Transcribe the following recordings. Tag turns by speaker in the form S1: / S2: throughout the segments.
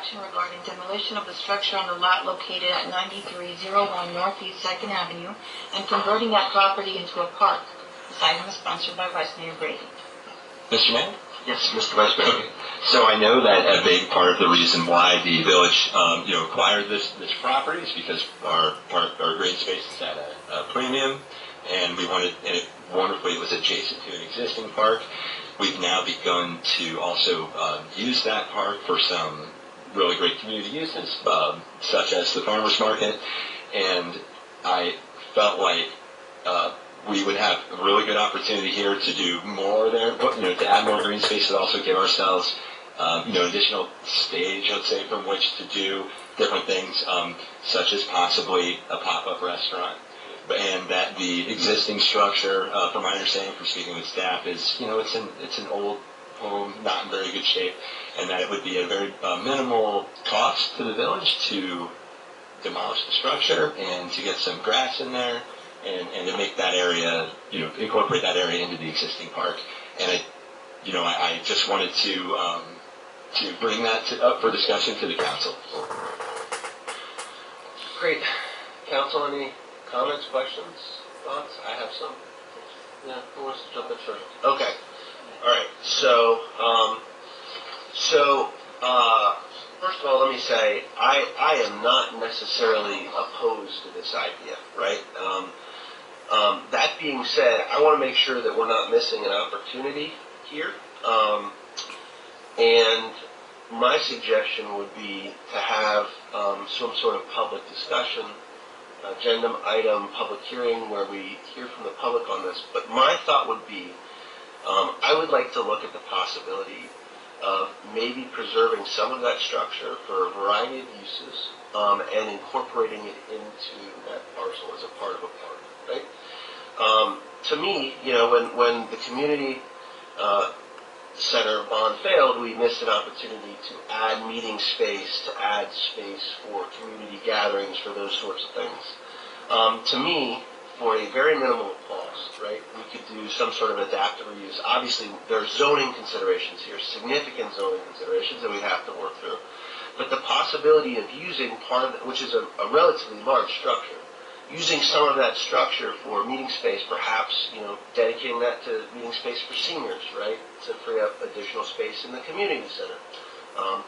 S1: action regarding demolition of the structure on the lot located at 9301 Northeast 2nd Avenue and converting that property into a park. This item is sponsored by Vice Mayor Brady.
S2: Mr. Mayor?
S3: Yes, Mr. Vice Mayor.
S2: Okay. So I know that a big part of the reason why the village, acquired this property is because our green space is at a premium, and we wanted, and wonderfully it was adjacent to an existing park. We've now begun to also use that park for some really great community uses, such as the farmers market, and I felt like we would have a really good opportunity here to do more there, to add more green space, and also give ourselves, additional stage, let's say, from which to do different things, such as possibly a pop-up restaurant. And that the existing structure, from my understanding from speaking with staff, is, it's an old home, not in very good shape, and that it would be a very minimal cost to the village to demolish the structure and to get some grass in there. And to make that area, incorporate that area into the existing park. And I just wanted to bring that up for discussion to the council.
S3: Great. Council, any comments, questions, thoughts? I have some. Yeah, who wants to jump in first? Okay. All right. So first of all, let me say I am not necessarily opposed to this idea, right? That being said, I want to make sure that we're not missing an opportunity here. And my suggestion would be to have some sort of public discussion, agenda item, public hearing where we hear from the public on this. But my thought would be, I would like to look at the possibility of maybe preserving some of that structure for a variety of uses and incorporating it into that parcel as a part of a park, right? To me, when the community center bond failed, we missed an opportunity to add meeting space, to add space for community gatherings, for those sorts of things. To me, for a very minimal cost, right, we could do some sort of adaptive reuse. Obviously, there are zoning considerations here, significant zoning considerations that we have to work through. But the possibility of using part of it, which is a relatively large structure, using some of that structure for meeting space, perhaps, dedicating that to meeting space for seniors, right, to free up additional space in the community center.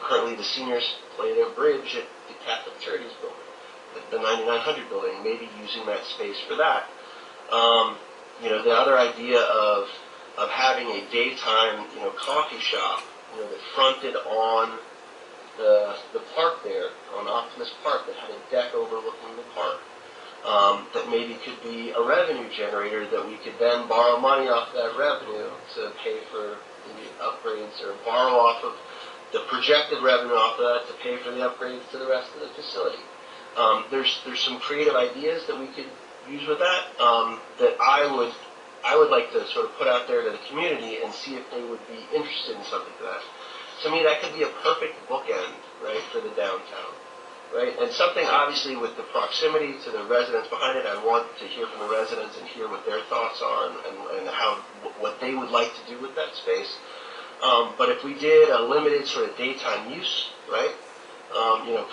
S3: Currently, the seniors play their bridge at the Catholic Charities building, the 9900 building, maybe using that space for that. The other idea of having a daytime, coffee shop, that fronted on the park there, on Optimus Park, that had a deck overlooking the park. That maybe could be a revenue generator that we could then borrow money off that revenue to pay for the upgrades, or borrow off of the projected revenue off of that to pay for the upgrades to the rest of the facility. There's some creative ideas that we could use with that that I would like to sort of put out there to the community and see if they would be interested in something like that. To me, that could be a perfect bookend, right, for the downtown. Right, and something obviously with the proximity to the residents behind it. I want to hear from the residents and hear what their thoughts are and what they would like to do with that space. But if we did a limited sort of daytime use, right,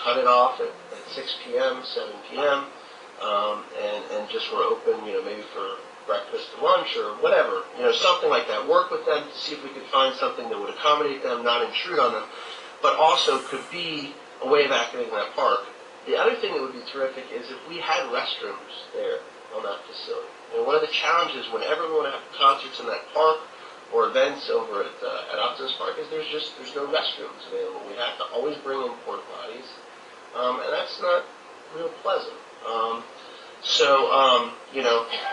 S3: cut it off at 6 p.m., 7 p.m., and just were open, maybe for breakfast to lunch or whatever, something like that. Work with them to see if we could find something that would accommodate them, not intrude on them, but also could be a way of activating that park. The other thing that would be terrific is if we had restrooms there on that facility. One of the challenges whenever we want to have concerts in that park or events over at Optimus Park is there's no restrooms available. We have to always bring in porta potties, and that's not real pleasant.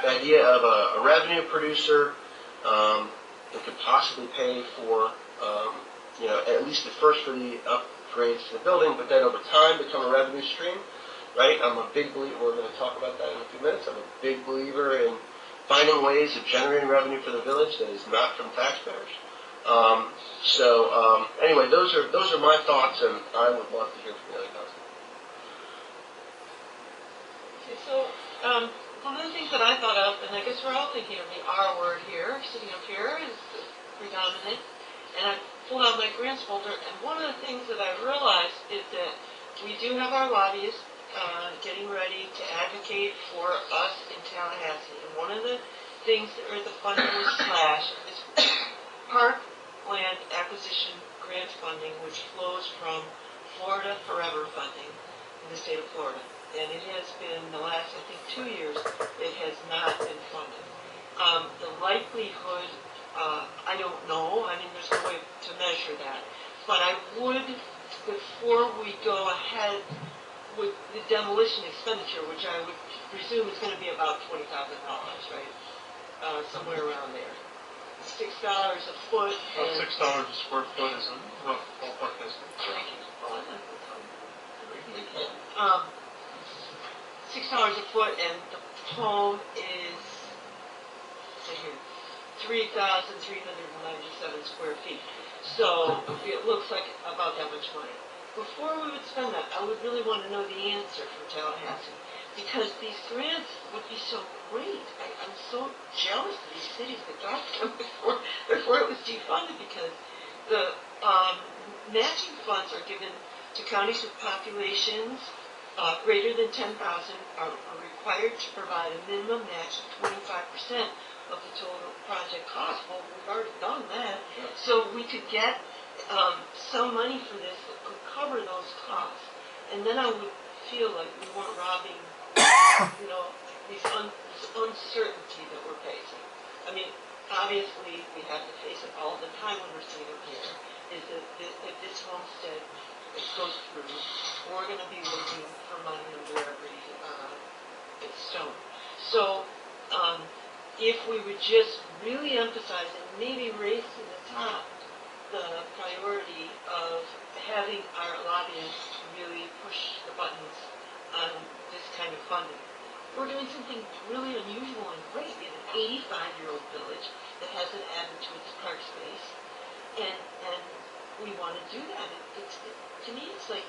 S3: The idea of a revenue producer that could possibly pay for, at least at first for the upgrades to the building, but then over time become a revenue stream, right? I'm a big believer, we're going to talk about that in a few minutes, I'm a big believer in finding ways of generating revenue for the village that is not from taxpayers. Anyway, those are my thoughts, and I would love to hear from the other council.
S4: Okay, so one of the things that I thought of, and I guess we're all thinking of the R word here, sitting up here is predominant, and I pulled out my grants folder, and one of the things that I realized is we do have our lobbyists getting ready to advocate for us in Tallahassee. And one of the things or the funding was slashed is parkland acquisition grant funding, which flows from Florida Forever funding in the state of Florida. And it has been the last, I think, 2 years, it has not been funded. The likelihood, I don't know. I mean, there's no way to measure that. But I would, before we go ahead with the demolition expenditure, which I would presume is going to be about $20,000, right? Somewhere around there. $6 a foot.
S5: About $6 a square foot is a rough ballpark estimate.
S4: $6 a foot, and the home is 3,397 square feet. So it looks like about that much money. Before we would spend that, I would really want to know the answer for Tallahassee, because these grants would be so great. I'm so jealous of these cities that got them before it was defunded, because the matching funds are given to counties with populations greater than 10,000 are required to provide a minimum match of 25% of the total project cost. Well, we've already done that. So we could get some money for this that could cover those costs. And then I would feel like we weren't robbing, this uncertainty that we're facing. I mean, obviously, we have to face it all the time when we're sitting up here, is that if this homestead goes through, we're going to be looking for money under every stone. So, if we would just really emphasize and maybe raise to the top the priority of having our lobbyists really push the buttons on this kind of funding. We're doing something really unusual and great. We have an 85-year-old village that hasn't added to its park space, and we want to do that. To me, it's like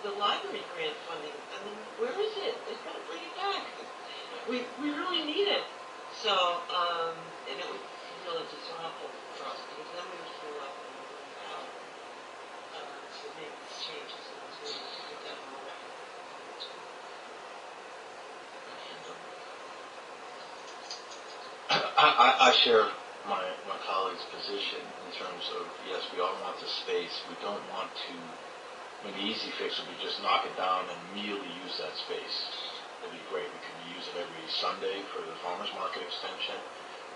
S4: the library grant funding. I mean, where is it? They've got to bring it back. We really need it. So, and it would really be so helpful for us, because then we would feel like we were empowered to make these changes and to put that on the record.
S6: I share my colleague's position in terms of, yes, we all want the space. We don't want to, the easy fix would be just knock it down and immediately use that space. That'd be great. We could use it every Sunday for the farmers market extension.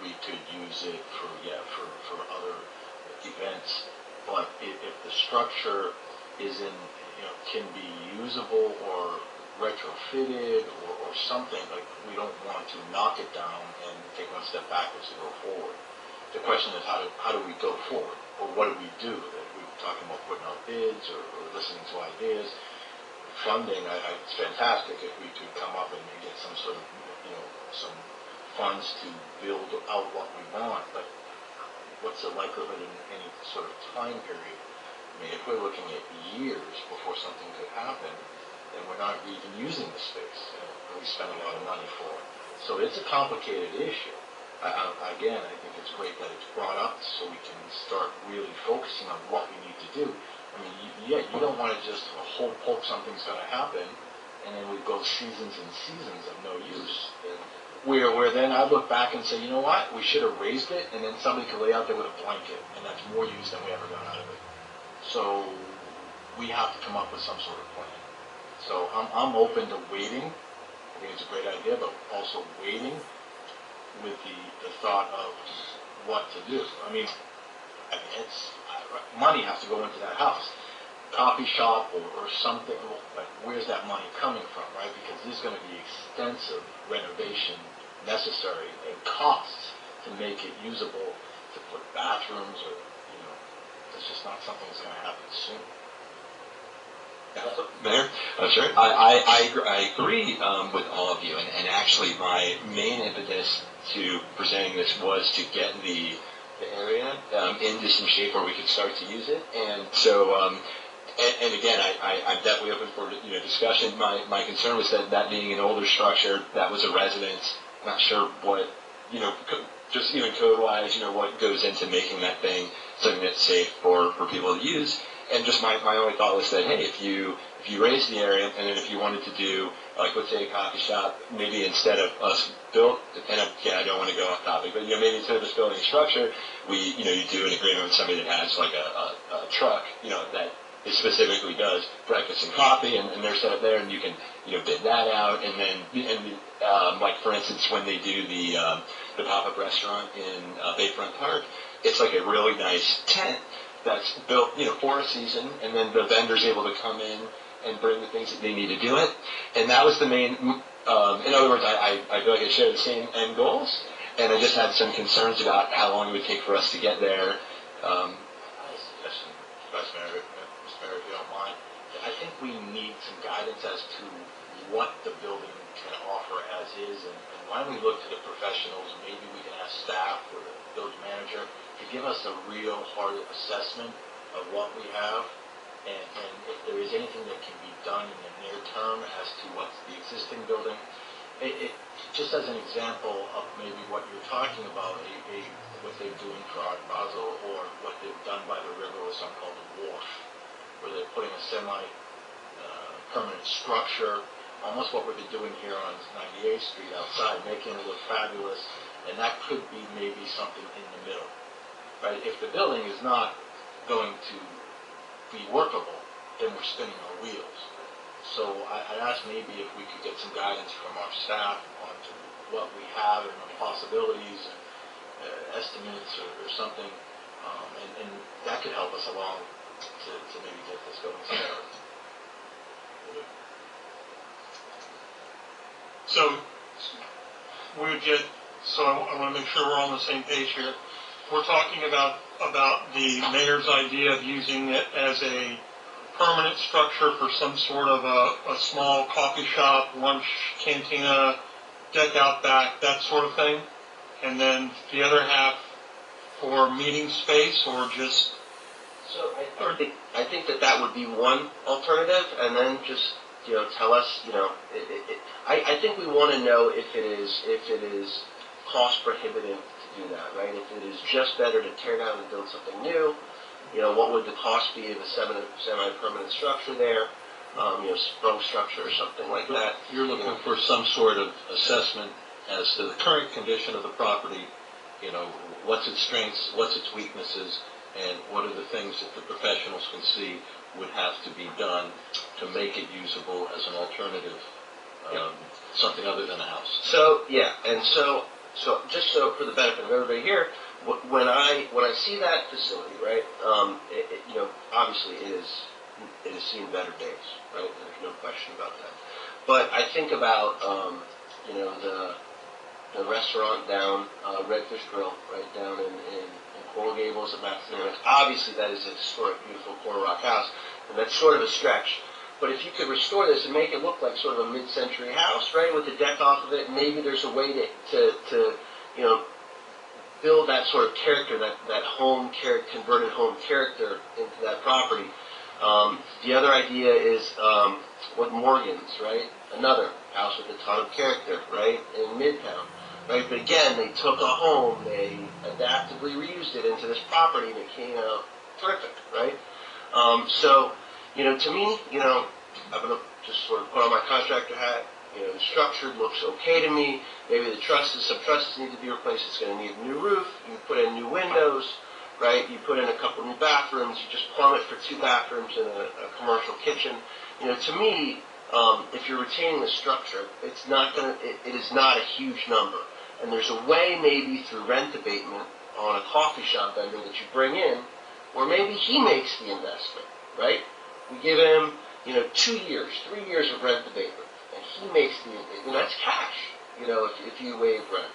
S6: We could use it for other events. But if the structure can be usable or retrofitted or something, like, we don't want to knock it down and take one step backwards to go forward. The question is, how do we go forward? Or what do we do? We're talking about putting out bids or listening to ideas. Funding, it's fantastic if we could come up and get some sort of, some funds to build out what we want, but what's the likelihood in any sort of time period? I mean, if we're looking at years before something could happen, then we're not even using the space, and we spend a lot of money for it. So it's a complicated issue. Again, I think it's great that it's brought up so we can start really focusing on what we need to do. I mean, you don't want to just hope something's going to happen, and then we go seasons and seasons of no use. Where then I look back and say, you know what, we should have raised it, and then somebody could lay out there with a blanket, and that's more use than we ever got out of it. So we have to come up with some sort of plan. So I'm open to waiting. I think it's a great idea, but also waiting with the thought of what to do. I mean, money has to go into that house. Coffee shop or something, but where's that money coming from, right? Because there's going to be extensive renovation necessary and costs to make it usable, to put bathrooms or, it's just not something that's going to happen soon.
S2: Mayor? Sure. I agree with all of you, and actually my main impetus to presenting this was to get the area into some shape where we could start to use it, and so and again, I'm definitely open for discussion. My concern was that being an older structure, that was a residence. Not sure what just even code-wise, what goes into making that thing something that's safe for people to use. And just my only thought was that, hey, if you raise the area, and then if you wanted to do, like, let's say a coffee shop, maybe instead of us build, and I don't want to go off topic, but, maybe instead of us building a structure, you do an agreement with somebody that has, like, a truck, that it specifically does breakfast and coffee, and they're set up there, and you can, bid that out, and then, like, for instance, when they do the pop-up restaurant in Bayfront Park, it's like a really nice tent that's built, for a season, and then the vendor's able to come in and bring the things that they need to do it. And that was the main, in other words, I feel like I share the same end goals, and I just had some concerns about how long it would take for us to get there.
S6: I have a suggestion, Mr. Mayor, if you don't mind. I think we need some guidance as to what the building can offer as is, and why don't we look to the professionals, maybe we can ask staff or the village manager to give us a real hard assessment of what we have, and if there is anything that can be done in the near term as to what's the existing building. Just as an example of maybe what you're talking about, what they're doing for Art Basel, or what they've done by the river with something called the wharf, where they're putting a semi-permanent structure, almost what we've been doing here on 98th Street outside, making it look fabulous, and that could be maybe something in the middle. Right? If the building is not going to be workable, then we're spinning our wheels. So I'd ask maybe if we could get some guidance from our staff on what we have and the possibilities and estimates or something, and that could help us along to maybe get this going.
S5: So I want to make sure we're on the same page here. We're talking about the mayor's idea of using it as a permanent structure for some sort of a small coffee shop, lunch cantina, deck out back, that sort of thing. And then the other half for meeting space, or just...
S3: So I think that would be one alternative, and then just tell us I think we want to know if it is cost prohibitive to do that, right? If it is just better to tear down and build something new, what would the cost be of a semi-permanent structure there, sprung structure or something like that.
S6: You're looking for some sort of assessment as to the current condition of the property, what's its strengths, what's its weaknesses, and what are the things that the professionals can see would have to be done to make it usable as an alternative, something other than a house.
S3: So just so for the benefit of everybody here, when I see that facility, right, obviously it has seen better days, right? There's no question about that. But I think about the restaurant down Redfish Grill, right down in Coral Gables at Maximilian. Obviously, that is a historic, beautiful Coral Rock house, and that's sort of a stretch. But if you could restore this and make it look like sort of a mid-century house, right, with the deck off of it, maybe there's a way to build that sort of character, that home character, converted home character into that property. The other idea is what Morgan's, right? Another house with a ton of character, right, in Midtown. Right, but again, they took a home, they adaptively reused it into this property, and it came out terrific, right? To me, I'm going to just sort of put on my contractor hat. The structure looks okay to me. Maybe some trusses need to be replaced. It's going to need a new roof. You put in new windows, right? You put in a couple new bathrooms. You just plumb it for 2 bathrooms and a commercial kitchen. To me, if you're retaining the structure, it is not a huge number. And there's a way maybe through rent abatement on a coffee shop vendor that you bring in, where maybe he makes the investment, right? We give him, 2 years, 3 years of rent abatement, and he makes that's cash, if you waive rent.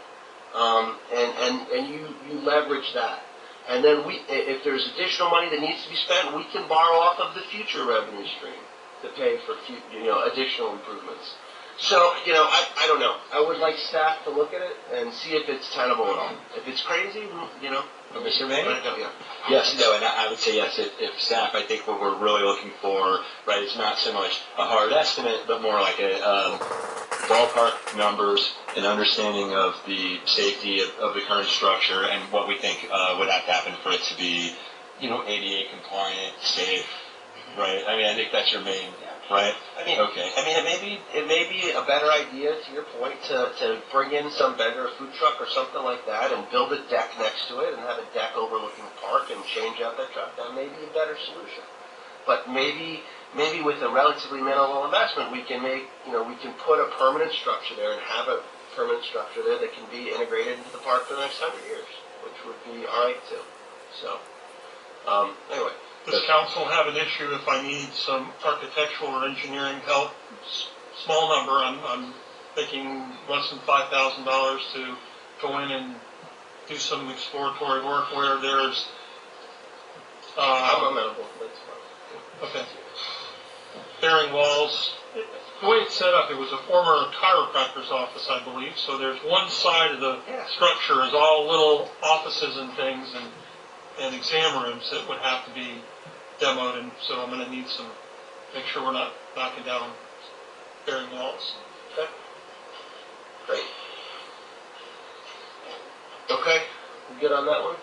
S3: And you leverage that. And then if there's additional money that needs to be spent, we can borrow off of the future revenue stream to pay for additional improvements. So, I don't know. I would like staff to look at it and see if it's tenable at all. If it's crazy,
S2: Mr. Mayor?
S3: Yeah.
S2: Yes, no, and I would say yes. If staff, I think what we're really looking for, right, it's not so much a hard estimate, but more like a ballpark numbers, an understanding of the safety of the current structure and what we think would have to happen for it to be, ADA compliant, safe, right? I mean, I think that's your main, right? Okay.
S3: It may be a better idea, to your point, to bring in some vendor, a food truck or something like that, and build a deck next to it, and have a deck overlooking the park, and change out that truck. That may be a better solution. But maybe with a relatively minimal investment, we can put a permanent structure there and have a permanent structure there that can be integrated into the park for the next 100 years, which would be all right too. So, anyway.
S5: Does council have an issue if I need some architectural or engineering help? Small number, I'm thinking less than $5,000 to go in and do some exploratory work where there's...
S3: I'm amenable. That's fine.
S5: Okay. Bearing walls. The way it's set up, it was a former chiropractor's office, I believe. So there's one side of the structure is all little offices and things and exam rooms that would have to be demoed. And so I'm going to need make sure we're not knocking down bearing walls.
S3: Okay. Great. Okay. You good on that one?